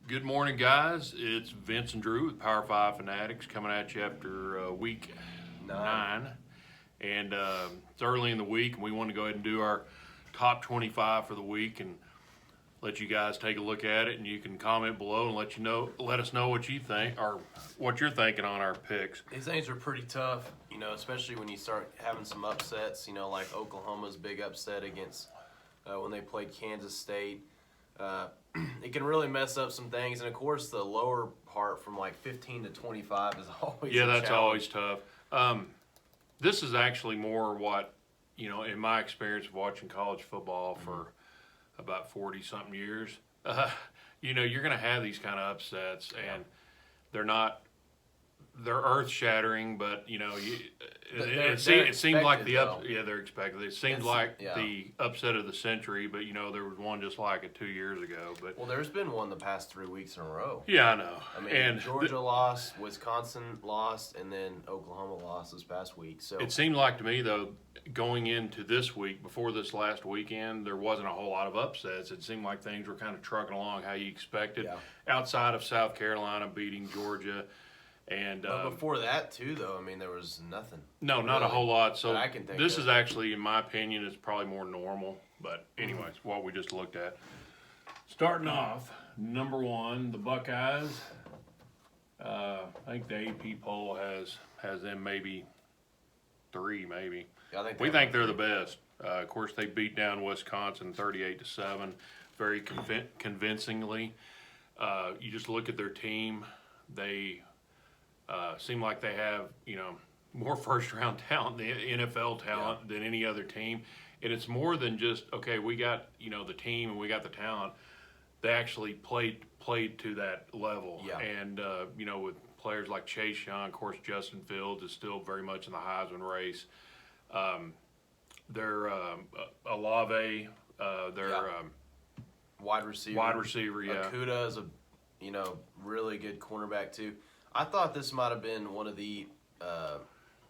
Good morning, guys. It's Vince and Drew with Power 5 Fanatics coming at you after week 9. And it's early in the week, and we want to go ahead and do our top 25 for the week and let you guys take a look at it. And you can comment below and let us know what you think or what you're thinking on our picks. These things are pretty tough, especially when you start having some upsets, like Oklahoma's big upset against when they played Kansas State. It can really mess up some things, and of course the lower part from like 15 to 25 is always that's always tough. This is actually more what in my experience of watching college football for about 40 something years. You're going to have these kind of upsets, and they're earth shattering, but it seemed like they're expected. It seemed like the upset of the century, but there was one just like it 2 years ago. But there's been one the past 3 weeks in a row. Yeah, I know. And Georgia lost, Wisconsin lost, and then Oklahoma lost this past week. So it seemed like to me though, going into this week, before this last weekend, there wasn't a whole lot of upsets. It seemed like things were kind of trucking along how you expected, outside of South Carolina beating Georgia. And but before that too, though, there was nothing. No, not a whole lot. So I can think this is actually, in my opinion, is probably more normal. But anyways, what we just looked at. Starting off, number 1, the Buckeyes. I think the AP poll has them maybe 3, maybe. We think they're the best. Of course, they beat down Wisconsin 38-7, very convincingly. You just look at their team; they seem like they have more first-round talent, the NFL talent, than any other team. And it's more than just we got the team and we got the talent. They actually played to that level. And with players like Chase Young, of course, Justin Fields is still very much in the Heisman race. They're Olave, wide receiver. Okudah is a really good cornerback too. I thought this might have been one of the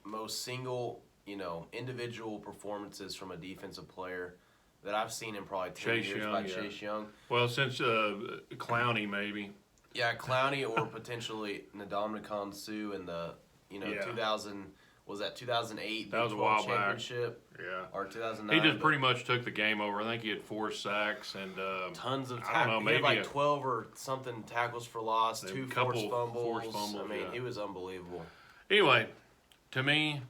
most single individual performances from a defensive player that I've seen in probably 10 years by Chase Young. Well, since Clowney maybe. Yeah, Clowney or potentially Ndamukong Suh in the 2000. Was that 2008 Big 12 championship? Back. Yeah. Or 2009? He just pretty much took the game over. I think he had 4 sacks and tons of tackles. I don't know, maybe he had 12 or something tackles for loss, 2 forced fumbles. He was unbelievable. Anyway, to me,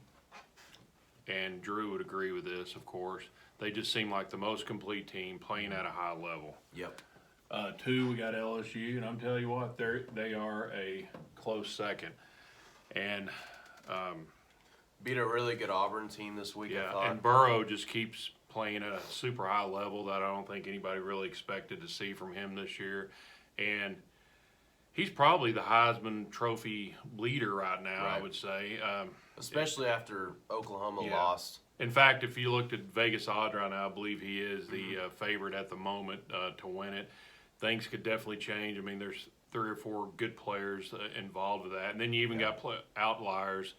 and Drew would agree with this, of course, they just seem like the most complete team playing at a high level. Yep. 2, we got LSU, and I'm telling you what, they are a close second. And beat a really good Auburn team this week, I thought. And Burrow just keeps playing at a super high level that I don't think anybody really expected to see from him this year. And he's probably the Heisman Trophy leader right now, I would say. Especially after Oklahoma lost. In fact, if you looked at Vegas odds right now, I believe he is the favorite at the moment to win it. Things could definitely change. There's 3 or 4 good players involved with that. And then you even got outliers,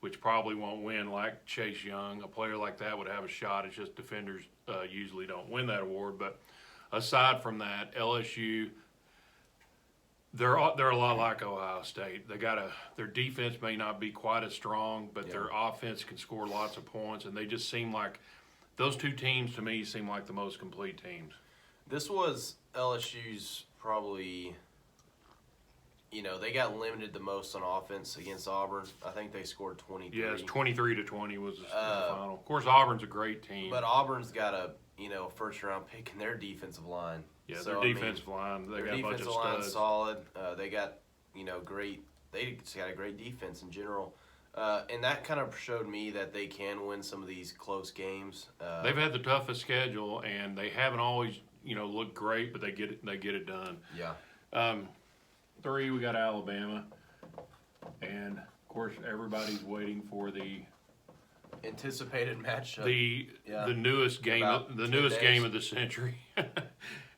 which probably won't win, like Chase Young. A player like that would have a shot. It's just defenders usually don't win that award. But aside from that, LSU, they're a lot like Ohio State. Their defense may not be quite as strong, but their offense can score lots of points, and they just seem like those 2 teams to me seem like the most complete teams. This was LSU's probably. They got limited the most on offense against Auburn. I think they scored 23. Yes, 23-20 was the final. Of course, Auburn's a great team. But Auburn's got a first-round pick in their defensive line. Yeah, their defensive line. They got a bunch of studs. Defensive line's solid. They got great. They just got a great defense in general. And that kind of showed me that they can win some of these close games. They've had the toughest schedule, and they haven't always looked great, but they get it done. Yeah. 3, we got Alabama, and of course everybody's waiting for the anticipated matchup. The newest game, game of the century,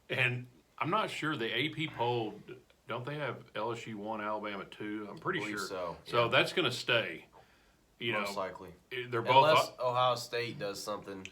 and I'm not sure the AP poll. Don't they have LSU 1, Alabama 2? I'm pretty sure. So that's going to stay. Most likely. They're both. Unless Ohio State does something.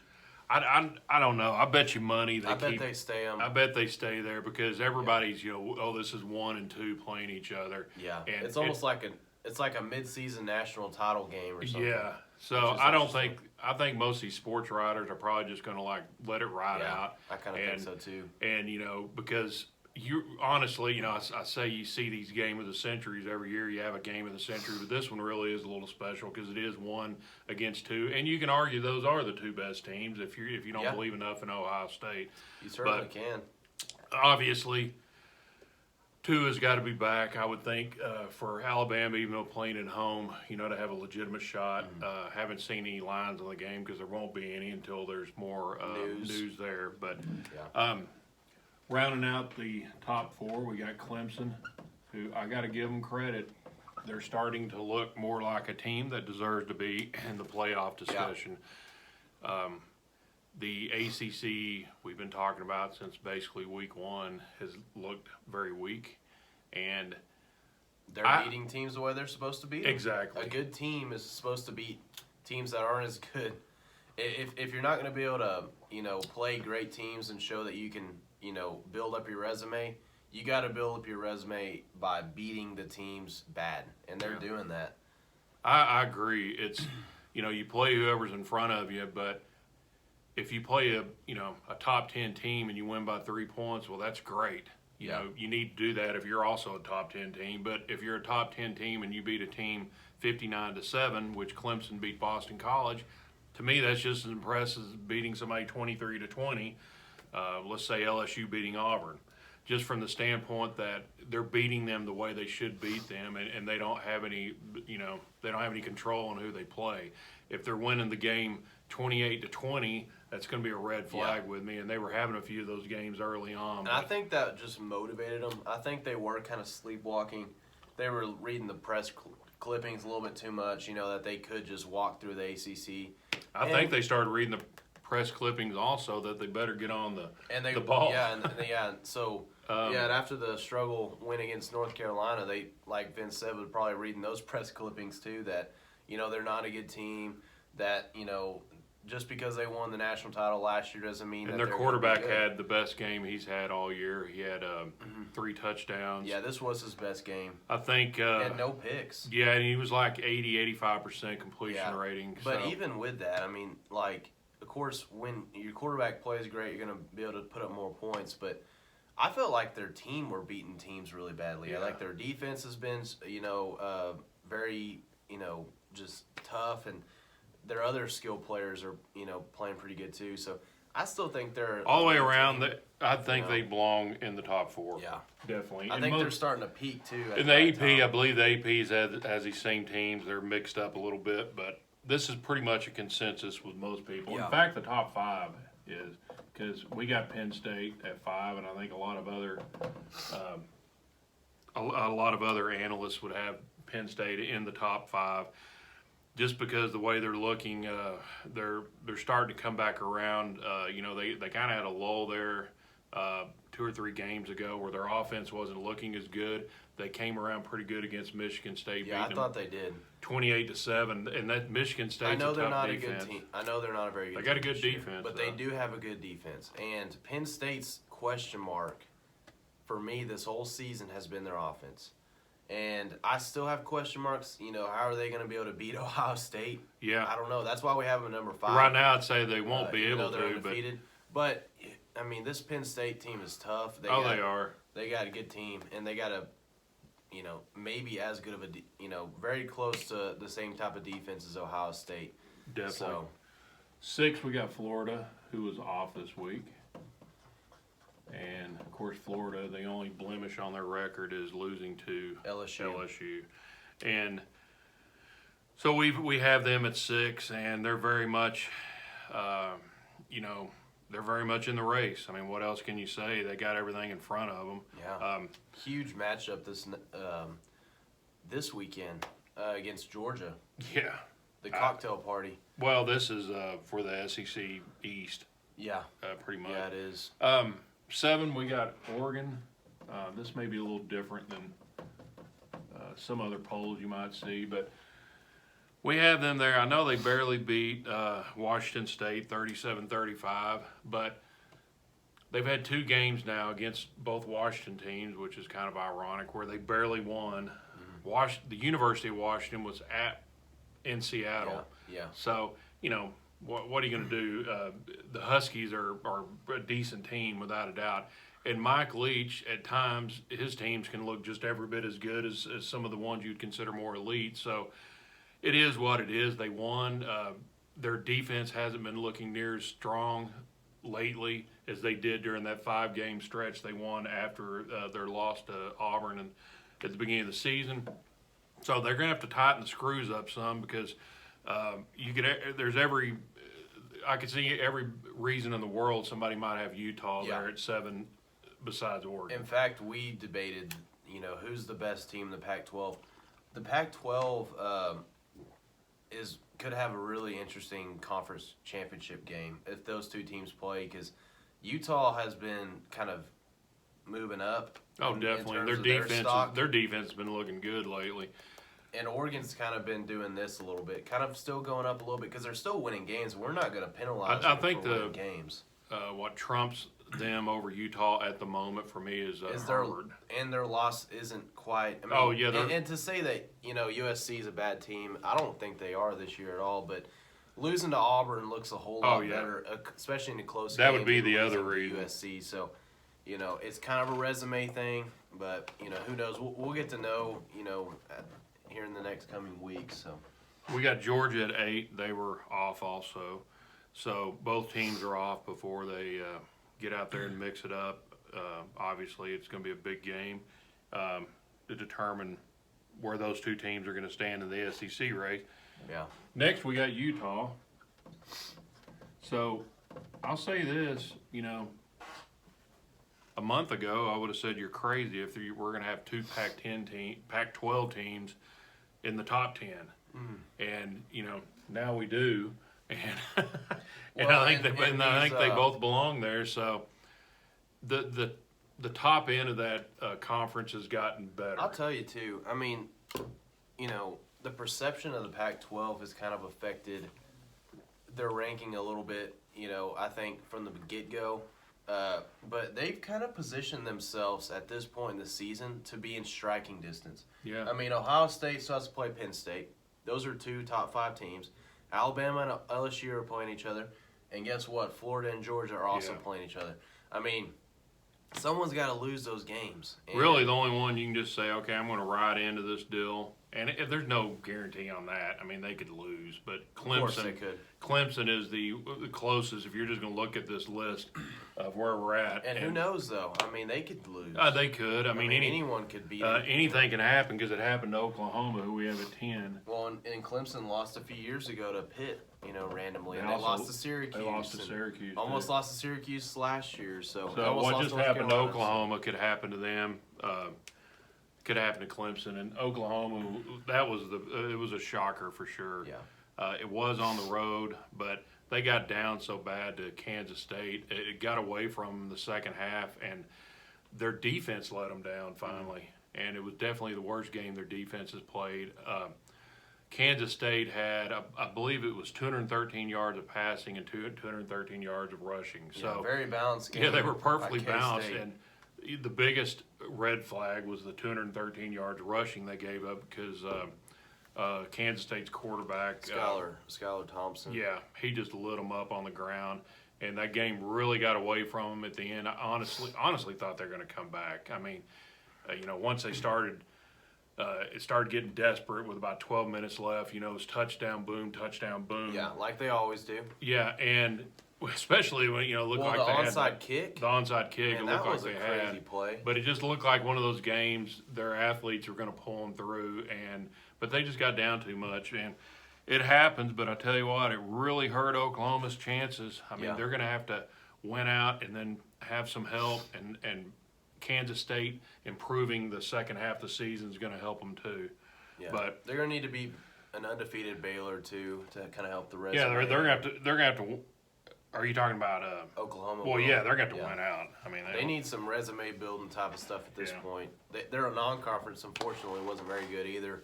I don't know. I bet you money I bet they stay I bet they stay there because everybody's this is 1 and 2 playing each other. Yeah, and it's almost like a mid-season national title game or something. Yeah, so I think most of these sports writers are probably just going to let it ride out. I kind of think so too. And because you honestly, I say you see these game of the centuries every year. You have a game of the century, but this one really is a little special because it is 1 against 2, and you can argue those are the 2 best teams if you don't believe enough in Ohio State. You certainly can. Obviously, 2 has got to be back, I would think, for Alabama, even though playing at home, to have a legitimate shot. Haven't seen any lines on the game because there won't be any until there's more news there. But rounding out the top 4, we got Clemson, who I got to give them credit. They're starting to look more like a team that deserves to be in the playoff discussion. Yeah. The ACC we've been talking about since basically week 1 has looked very weak, and they're beating teams the way they're supposed to beat them. Exactly. A good team is supposed to beat teams that aren't as good. If you're not going to be able to play great teams and show that you can build up your resume, you got to build up your resume by beating the teams bad, and they're doing that. I agree. It's you play whoever's in front of you, but if you play a top 10 team and you win by 3 points, well, that's great. You know, you need to do that if you're also a top 10 team. But if you're a top 10 team and you beat a team 59-7, which Clemson beat Boston College, to me that's just as impressive as beating somebody 23-20. Let's say LSU beating Auburn, just from the standpoint that they're beating them the way they should beat them, and they don't have any they don't have any control on who they play. If they're winning the game 28-20, that's going to be a red flag with me, and they were having a few of those games early on. And I think that just motivated them. I think they were kind of sleepwalking. They were reading the press clippings a little bit too much, that they could just walk through the ACC. I think they started reading the press clippings also that they better get on the ball. Yeah. So, and after the struggle win against North Carolina, they, like Vince said, was probably reading those press clippings too that, they're not a good team, that, just because they won the national title last year doesn't mean that their quarterback had the best game he's had all year. He had 3 touchdowns. Yeah, this was his best game. I think he had no picks. Yeah, and he was like 80-85% completion rating. But even with that, of course, when your quarterback plays great, you're going to be able to put up more points. But I felt like their team were beating teams really badly. Yeah. Their defense has been, very, just tough, and their other skilled players are, playing pretty good too. So I still think they're all the way around. I think they belong in the top 4. Yeah, definitely. I think they're starting to peak too. In the AP, I believe the AP has these same teams. They're mixed up a little bit, but this is pretty much a consensus with most people. Yeah. In fact, the top 5 is because we got Penn State at 5, and I think a lot of other analysts would have Penn State in the top 5. Just because the way they're looking, they're starting to come back around. They kind of had a lull there 2 or 3 games ago where their offense wasn't looking as good. They came around pretty good against Michigan State. Yeah, I thought they did. 28-7, and that Michigan State's I know they're not defense. a good team. I know they're not a very good team. They got a good defense, but they do have a good defense. And Penn State's question mark for me this whole season has been their offense. And I still have question marks. How are they going to be able to beat Ohio State? Yeah. I don't know. That's why we have them at number 5. Right now, I'd say they won't be able they're to. undefeated. But, this Penn State team is tough. They are. They got a good team, and they got a, maybe as good of a, very close to the same type of defense as Ohio State. Definitely. So, 6, we got Florida, who was off this week. And, of course, Florida, the only blemish on their record is losing to LSU. And so we have them at 6, and they're very much, they're very much in the race. I mean, what else can you say? They got everything in front of them. Yeah. Huge matchup this weekend against Georgia. Yeah. The cocktail party. Well, this is for the SEC East. Yeah. Pretty much. Yeah, it is. 7, we got Oregon. This may be a little different than some other polls you might see, but We have them there. I know they barely beat Washington State 37-35, but they've had 2 games now against both Washington teams, which is kind of ironic, where they barely won. The University of Washington was in Seattle. Yeah. So, what are you going to do? The Huskies are a decent team without a doubt. And Mike Leach, at times, his teams can look just every bit as good as some of the ones you'd consider more elite. So it is what it is. They won. Their defense hasn't been looking near as strong lately as they did during that 5-game stretch they won after their loss to Auburn at the beginning of the season. So they're going to have to tighten the screws up some because I could see every reason in the world somebody might have Utah there at 7 besides Oregon. In fact, we debated, who's the best team in the Pac-12. The Pac-12 could have a really interesting conference championship game if those 2 teams play, because Utah has been kind of moving up. Oh, definitely. Their defense has been looking good lately. And Oregon's kind of been doing this a little bit, kind of still going up a little bit because they're still winning games. We're not going to penalize them for winning games. What trumps them over Utah at the moment for me is Harvard. Their loss isn't quite. And to say that USC is a bad team, I don't think they are this year at all. But losing to Auburn looks a whole lot better, especially in a close game. That would be the other reason. USC, so it's kind of a resume thing. But who knows? We'll get to know here in the next coming weeks. So we got Georgia at 8. They were off also. So both teams are off before they get out there and mix it up. Obviously, it's going to be a big game to determine where those 2 teams are going to stand in the SEC race. Yeah. Next, we got Utah. So I'll say this, a month ago, I would have said you're crazy if we're going to have 2 Pac-12 teams in the top 10. And, now we do. And I think they both belong there. So the top end of that conference has gotten better. I'll tell you too. I mean, the perception of the Pac-12 has kind of affected their ranking a little bit. I think from the get-go, but they've kind of positioned themselves at this point in the season to be in striking distance. Yeah. I mean, Ohio State still has to play Penn State. Those are 2 top 5 teams. Alabama and LSU are playing each other. And guess what? Florida and Georgia are also playing each other. I mean, someone's got to lose those games. And really, the only one you can just say, okay, I'm going to ride into this deal. And if there's no guarantee on that. I mean, they could lose. But Clemson, of course they could. Clemson is the closest if you're just going to look at this list of where we're at. And who knows, though? I mean, they could lose. They could. I mean anyone could beat them. Anything can happen because it happened to Oklahoma, who we have at 10. Well, and Clemson lost a few years ago to Pitt, randomly. And they lost to Syracuse. They lost to Syracuse. Almost lost to Syracuse last year. So what just happened to Oklahoma could happen to them. Could happen to Clemson and Oklahoma. It was a shocker for sure. Yeah. It was on the road, but they got down so bad to Kansas State. It got away from them the second half, and their defense let them down finally. And it was definitely the worst game their defense has played. Kansas State had, I believe it was 213 yards of passing and 213 yards of rushing. So very balanced game. Yeah, they were perfectly balanced. And the biggest red flag was the 213 yards rushing they gave up because Kansas State's quarterback Skylar Thompson. Yeah, he just lit them up on the ground, and that game really got away from them at the end. I honestly thought they were going to come back. I mean, once they started, it started getting desperate with about 12 minutes left. It was touchdown, boom, touchdown, boom. Yeah, like they always do. Yeah, and especially when it looked like they had the onside kick. The onside kick, man, it looked like they had. Crazy play. But it just looked like one of those games. Their athletes were going to pull them through, but they just got down too much, and it happens. But I tell you what, it really hurt Oklahoma's chances. I mean, they're going to have to win out and then have some help, and Kansas State improving the second half of the season is going to help them too. Yeah, but they're going to need to be an undefeated Baylor too to kind of help the rest. Yeah, they're going to have to. Are you talking about Oklahoma? Well, yeah, they're going to win out. I mean, they need some resume building type of stuff at this point. They're a non-conference. Unfortunately, wasn't very good either.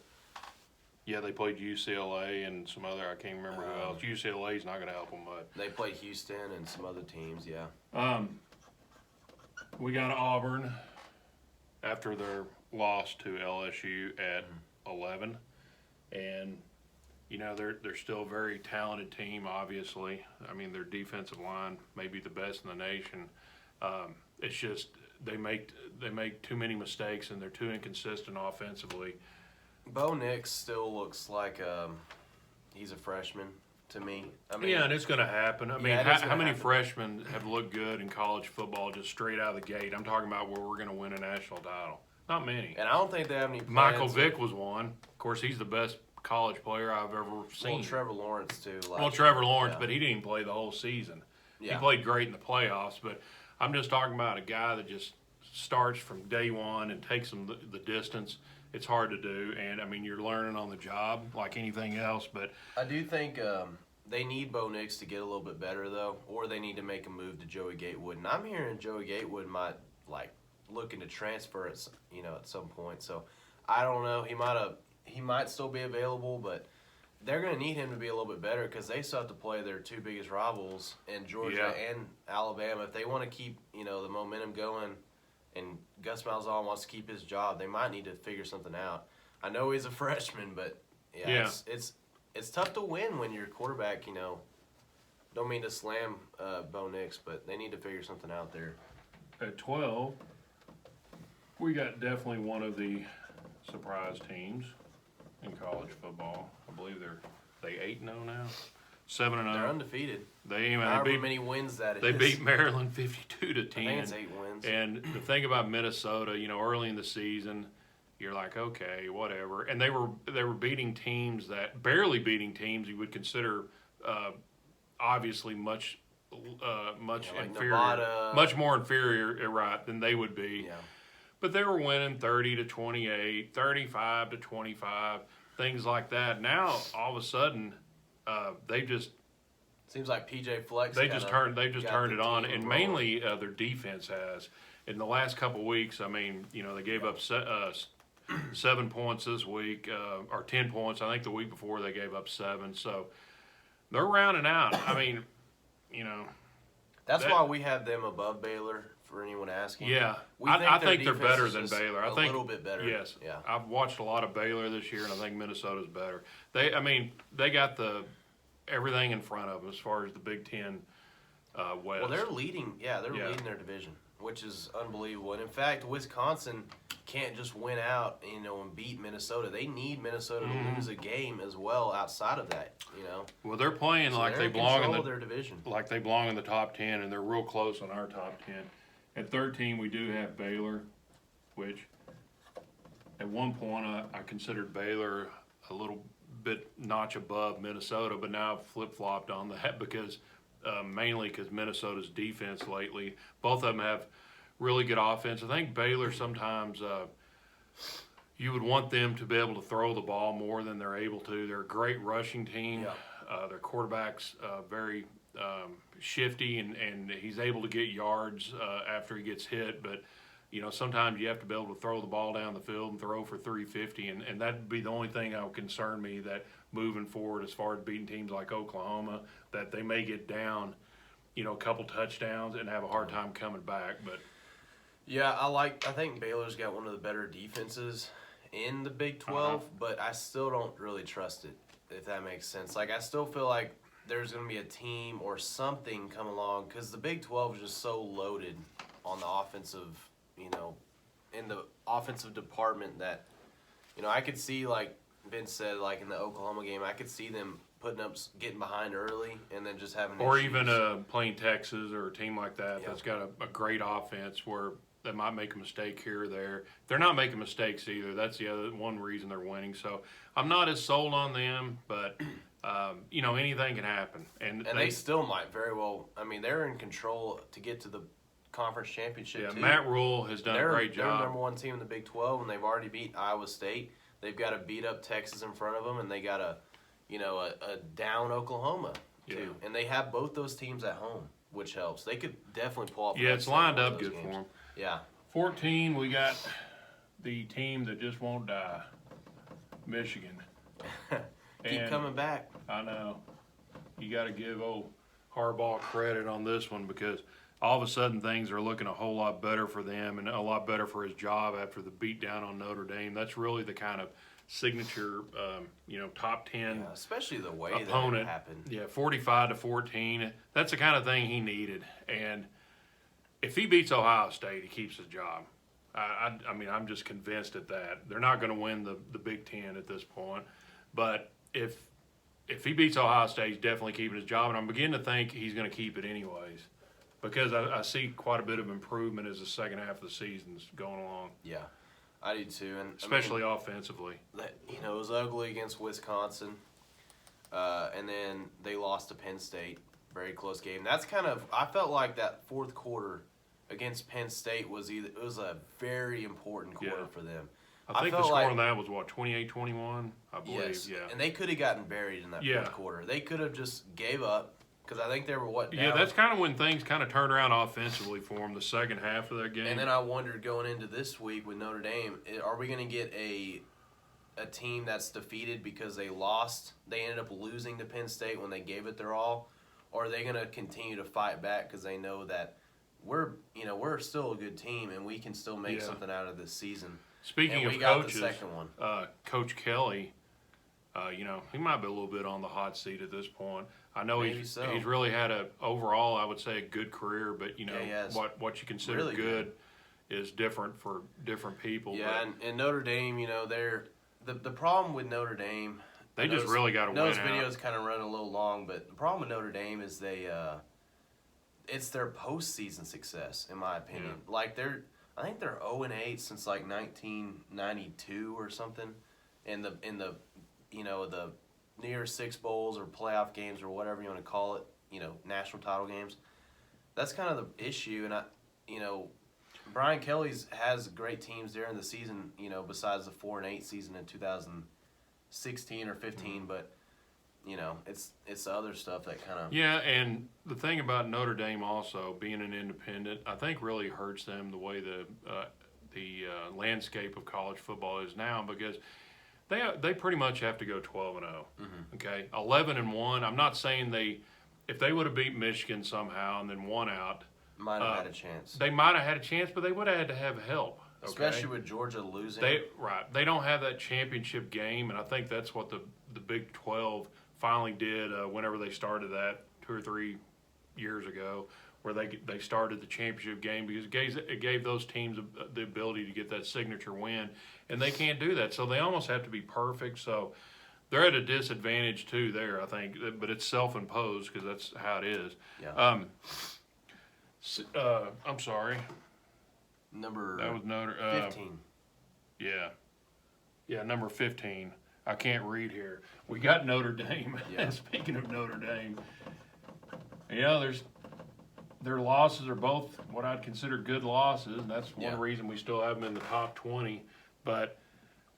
Yeah, they played UCLA and some other. I can't remember who else. UCLA's not going to help them much. They played Houston and some other teams. Yeah. We got Auburn after their loss to LSU at 11, and they're still a very talented team. Obviously, I mean their defensive line may be the best in the nation. It's just they make too many mistakes and they're too inconsistent offensively. Bo Nix still looks like he's a freshman to me. I mean, yeah, and it's going to happen. I mean, how many freshmen have looked good in college football just straight out of the gate? I'm talking about where we're going to win a national title. Not many. And I don't think they have any plans. Michael Vick was one. Of course, he's the best college player I've ever seen. Well, Trevor Lawrence, too. Trevor Lawrence, but he didn't play the whole season. Yeah. He played great in the playoffs, but I'm just talking about a guy that just starts from day one and takes them the distance. It's hard to do, and, I mean, you're learning on the job like anything else. But I do think they need Bo Nix to get a little bit better, though, or they need to make a move to Joey Gatewood. And I'm hearing Joey Gatewood might, looking to transfer at some point. So I don't know. He might still be available, but they're going to need him to be a little bit better because they still have to play their two biggest rivals in Georgia and Alabama. If they want to keep the momentum going, and Gus Malzahn wants to keep his job, they might need to figure something out. I know he's a freshman, but it's tough to win when your quarterback. Don't mean to slam Bo Nix, but they need to figure something out there. At 12, we got definitely one of the surprise teams in college football. I believe they 8-0 now, 7-0. They're undefeated. However many wins that is. They beat Maryland 52-10. I think it's 8 wins. And the thing about Minnesota, early in the season, you're like, okay, whatever. And they were beating teams barely beating teams you would consider obviously much inferior, Nevada. much more inferior, right, than they would be. Yeah. But they were winning 30-28, 35-25, things like that. Now all of a sudden, they just seems like PJ Flex. They've just turned it on, and mainly their defense has. In the last couple of weeks, I mean, they gave up 7 points this week, or 10 points. I think the week before they gave up 7. So they're rounding out. I mean, That's why we have them above Baylor. For anyone asking, yeah, I think they're better than Baylor. I think a little bit better. Yes, yeah. I've watched a lot of Baylor this year, and I think Minnesota's better. They got everything in front of them as far as the Big Ten West. Well, they're leading. Yeah, they're leading their division, which is unbelievable. And in fact, Wisconsin can't just win out, and beat Minnesota. They need Minnesota to lose a game as well outside of that. Well, they're playing like they belong in their division, like they belong in the top 10, and they're real close on our top 10. At 13, we do have Baylor, which at one point I considered Baylor a little bit notch above Minnesota, but now I've flip-flopped on that because mainly because Minnesota's defense lately. Both of them have really good offense. I think Baylor sometimes you would want them to be able to throw the ball more than they're able to. They're a great rushing team. Yeah. Their quarterback's very shifty, and he's able to get yards after he gets hit. But, sometimes you have to be able to throw the ball down the field and throw for 350, and that'd be the only thing that would concern me that moving forward as far as beating teams like Oklahoma, that they may get down, a couple touchdowns and have a hard time coming back. But yeah, I think Baylor's got one of the better defenses in the Big 12, but I still don't really trust it, if that makes sense. I still feel like there's going to be a team or something come along because the Big 12 is just so loaded on the offensive, in the offensive department that, I could see, like Vince said, like in the Oklahoma game, I could see them getting behind early and then just having or issues. Even playing Texas or a team like that that's got a great offense where they might make a mistake here or there. They're not making mistakes either. That's the other one reason they're winning. So I'm not as sold on them, but anything can happen. And they still might very well. I mean, they're in control to get to the conference championship. Yeah, Matt Rule has done a great job. They're number one team in the Big 12, and they've already beat Iowa State. They've got to beat up Texas in front of them, and they got a down Oklahoma too. And they have both those teams at home, which helps. They could definitely pull off. Yeah, it's lined up good for them. Yeah. 14, we got the team that just won't die, Michigan. Keep coming back. I know. You got to give old Harbaugh credit on this one because all of a sudden things are looking a whole lot better for them and a lot better for his job after the beatdown on Notre Dame. That's really the kind of signature, top 10 Yeah, especially the way opponent. that it happened. Yeah, 45-14. That's the kind of thing he needed. And if he beats Ohio State, he keeps his job. I mean, I'm just convinced at that. They're not going to win the Big Ten at this point. But if he beats Ohio State, he's definitely keeping his job. And I'm beginning to think he's going to keep it anyways because I see quite a bit of improvement as the second half of the season's going along. Yeah, I do too. And especially offensively. It was ugly against Wisconsin. And then they lost to Penn State. Very close game. That's I felt like that fourth quarter against Penn State was a very important quarter for them. I think the score on that was, 28-21, I believe. Yes, yeah. And they could have gotten buried in that fourth quarter. They could have just gave up because I think they were down? Yeah, that's kind of when things kind of turned around offensively for them, the second half of that game. And then I wondered going into this week with Notre Dame, are we going to get a team that's defeated because they lost? They ended up losing to Penn State when they gave it their all? Or are they going to continue to fight back because they know that we're still a good team and we can still make something out of this season? Speaking of coaches, the second one. Coach Kelly, he might be a little bit on the hot seat at this point. I know he's really had overall, I would say, a good career, but what you consider really good is different for different people. Yeah, and Notre Dame, they're the problem with Notre Dame. They just really got to win out. Those videos kind of run a little long, but the problem with Notre Dame is it's their postseason success, in my opinion. Yeah. Like I think they're 0-8 since like 1992 or something, in the near Six Bowls or playoff games or whatever you want to call it, national title games. That's kind of the issue, and Brian Kelly's has great teams during the season, besides the 4-8 season in 2016 or 15, but it's the other stuff that kind of... Yeah, and the thing about Notre Dame also, being an independent, I think really hurts them the way the landscape of college football is now because they pretty much have to go 12-0, okay? 11-1, I'm not saying if they would have beat Michigan somehow and then won out... Might have had a chance. They might have had a chance, but they would have had to have help. Okay? Especially with Georgia losing. They don't have that championship game, and I think that's what the Big 12 finally did whenever they started that 2 or 3 years ago, where they started the championship game because it gave those teams the ability to get that signature win, and they can't do that. So they almost have to be perfect. So they're at a disadvantage too there, I think, but it's self-imposed because that's how it is. Yeah. I'm sorry. That was 15. Yeah, number 15. I can't read here. We got Notre Dame. Yeah. Speaking of Notre Dame, their losses are both what I'd consider good losses, and that's one reason we still have them in the top 20. But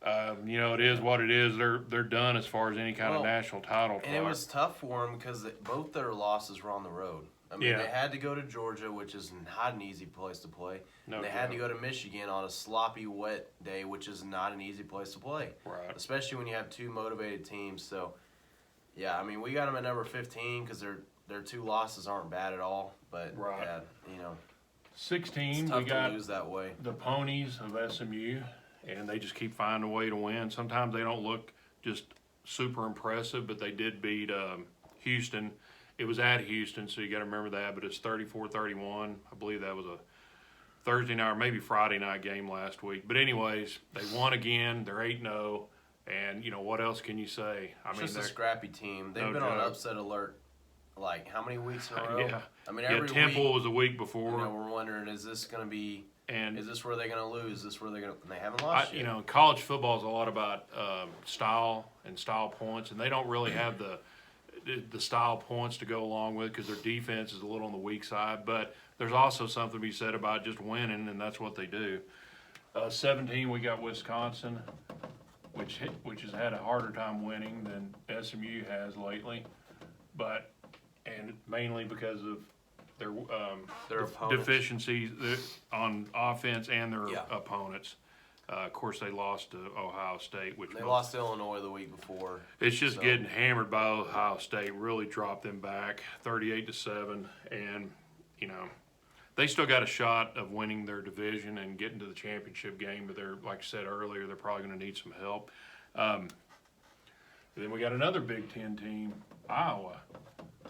it is what it is. They're done as far as any kind of national title. And it was tough for them because both their losses were on the road. I mean, they had to go to Georgia, which is not an easy place to play. They had to go to Michigan on a sloppy, wet day, which is not an easy place to play. Right. Especially when you have two motivated teams. So, yeah, I mean, we got them at number 15 because their two losses aren't bad at all. But, 16, it's tough we got to lose that way. The Ponies of SMU, and they just keep finding a way to win. Sometimes they don't look just super impressive, but they did beat Houston. It was at Houston, so you got to remember that, but it's 34-31. I believe that was a Thursday night or maybe Friday night game last week. But anyways, they won again. They're 8-0, and what else can you say? I mean, just a scrappy team. They've been on upset alert. Like how many weeks in a row? Yeah. I mean, every Temple week, was a week before. We're wondering, is this going to be? And is this where they're going to lose? Is this where they're going to? They haven't lost yet. College football is a lot about style and style points, and they don't really have the style points to go along with because their defense is a little on the weak side. But there's also something to be said about just winning, and that's what they do. 17, we got Wisconsin, which has had a harder time winning than SMU has lately, and mainly because of their opponents. deficiencies on offense and their opponents. Of course, they lost to Ohio State, which They lost to Illinois the week before. it's just getting hammered by Ohio State. Really dropped them back, 38-7, and they still got a shot of winning their division and getting to the championship game. But they're, like I said earlier, they're probably going to need some help. Then we got another Big Ten team, Iowa,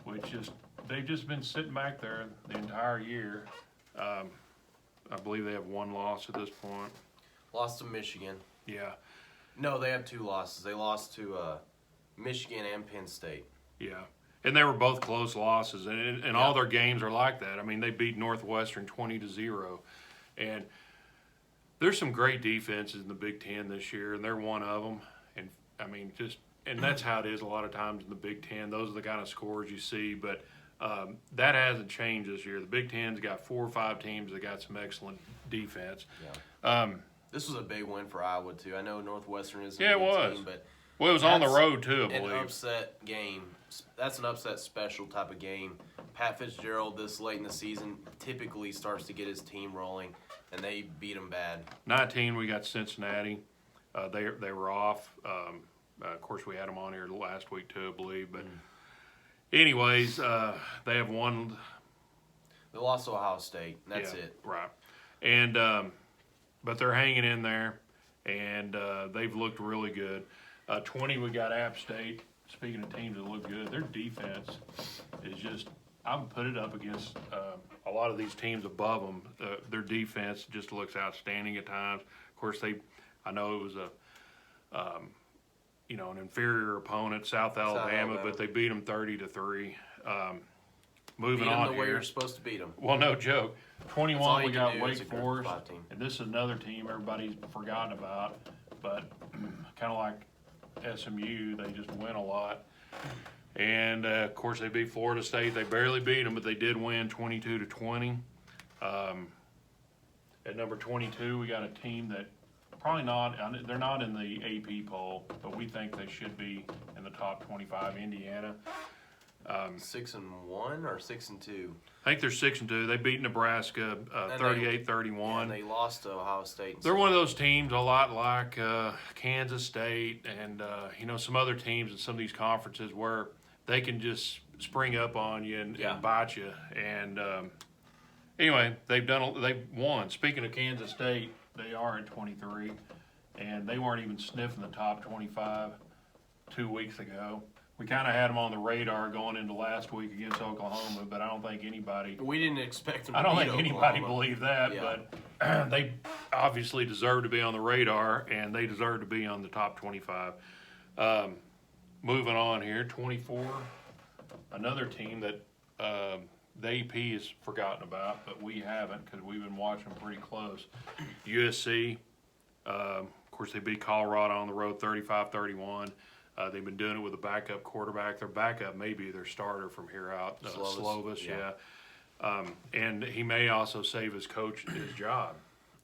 which they've just been sitting back there the entire year. I believe they have one loss at this point. Lost to Michigan. Yeah. No, they have 2 losses. They lost to Michigan and Penn State. Yeah. And they were both close losses, and all their games are like that. I mean, they beat Northwestern 20-0, and there's some great defenses in the Big Ten this year, and they're one of them. And I mean, and that's how it is a lot of times in the Big Ten. Those are the kind of scores you see, but that hasn't changed this year. The Big Ten's got 4 or 5 teams that got some excellent defense. Yeah. This was a big win for Iowa too. I know Northwestern isn't Yeah, a it good was. team, but Well, it was on the road too, I believe. An upset game. That's an upset special type of game. Pat Fitzgerald this late in the season typically starts to get his team rolling, and they beat him bad. 19, we got Cincinnati. They were off. Of course, we had them on here last week too, I believe. But anyways, they have one. They lost to Ohio State. That's it. Right. And but they're hanging in there, and they've looked really good. 20, we got App State. Speaking of teams that look good, their defense is just, I would put it up against a lot of these teams above them. Their defense just looks outstanding at times. Of course, I know it was an inferior opponent, South Alabama, but they beat them 30-3. Moving beat them on the here. way you're supposed to beat them. Well, no joke. 21, we got Wake Forest, team. and this is another team everybody's forgotten about, but kind of like SMU, they just win a lot. And, of course, they beat Florida State. They barely beat them, but they did win 22-20. At number 22, we got a team that probably not, they're not in the AP poll, but we think they should be in the top 25, Indiana. 6-1 or 6-2? I think they're 6-2. They beat Nebraska 38-31. And they lost to Ohio State. They're one of those teams a lot like Kansas State and some other teams in some of these conferences where they can just spring up on you and bite you. And anyway, they've won. Speaking of Kansas State, they are at 23, and they weren't even sniffing the top 25 2 weeks ago. We kind of had them on the radar going into last week against Oklahoma, but I don't think anybody. We didn't expect them to I don't beat think Oklahoma. anybody believed that, but they obviously deserve to be on the radar, and they deserve to be on the top 25. Moving on here, 24, another team that the AP has forgotten about, but we haven't because we've been watching them pretty close. USC, of course, they beat Colorado on the road 35-31. They've been doing it with a backup quarterback. Their backup may be their starter from here out, Slovis, and he may also save his coach his job.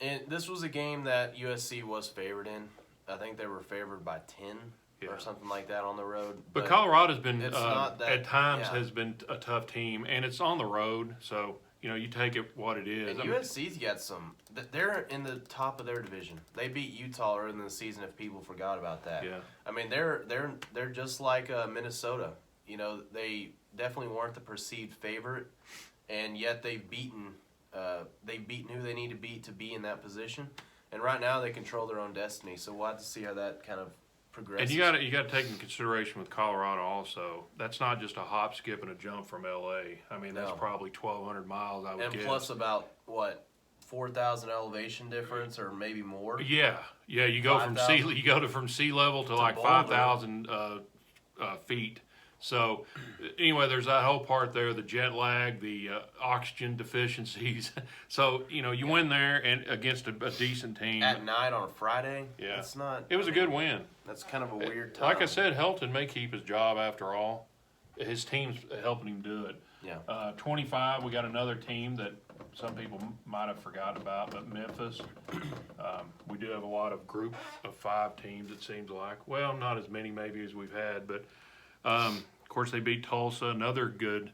And this was a game that USC was favored in. I think they were favored by 10 or something like that on the road. But Colorado's been, at times, yeah. has been a tough team, and it's on the road, so you take it what it is. And USC's got some. They're in the top of their division. They beat Utah early in the season. If people forgot about that, Yeah. I mean, they're just like Minnesota. They definitely weren't the perceived favorite, and yet they've beaten who they need to beat to be in that position. And right now they control their own destiny. So we'll have to see how that kind of progresses. And you got to take into consideration with Colorado also. That's not just a hop, skip, and a jump from L.A. I mean, that's probably 1,200 miles. I would guess. And plus about 4,000 elevation difference or maybe more. Yeah. You go from sea level to like 5,000 feet. So anyway, there's that whole part there, the jet lag, the oxygen deficiencies. So you win there and against a decent team at night on a Friday. Yeah, it's not. It was a good win. That's kind of a weird time. Like I said, Helton may keep his job after all. His team's helping him do it. Yeah. 25. We got another team that some people might have forgotten about, but Memphis. We do have a lot of group of 5 teams. It seems like. Well, not as many maybe as we've had, but. Of course, they beat Tulsa, another good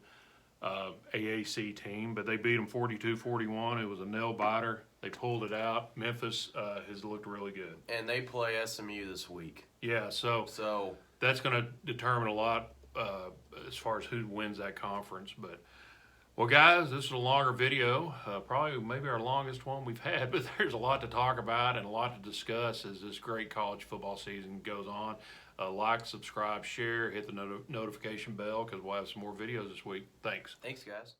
AAC team, but they beat them 42-41. It was a nail-biter. They pulled it out. Memphis has looked really good. And they play SMU this week. Yeah, so that's going to determine a lot as far as who wins that conference. But, well, guys, this is a longer video, probably maybe our longest one we've had, but there's a lot to talk about and a lot to discuss as this great college football season goes on. Like, subscribe, share, hit the notification bell because we'll have some more videos this week. Thanks. Thanks, guys.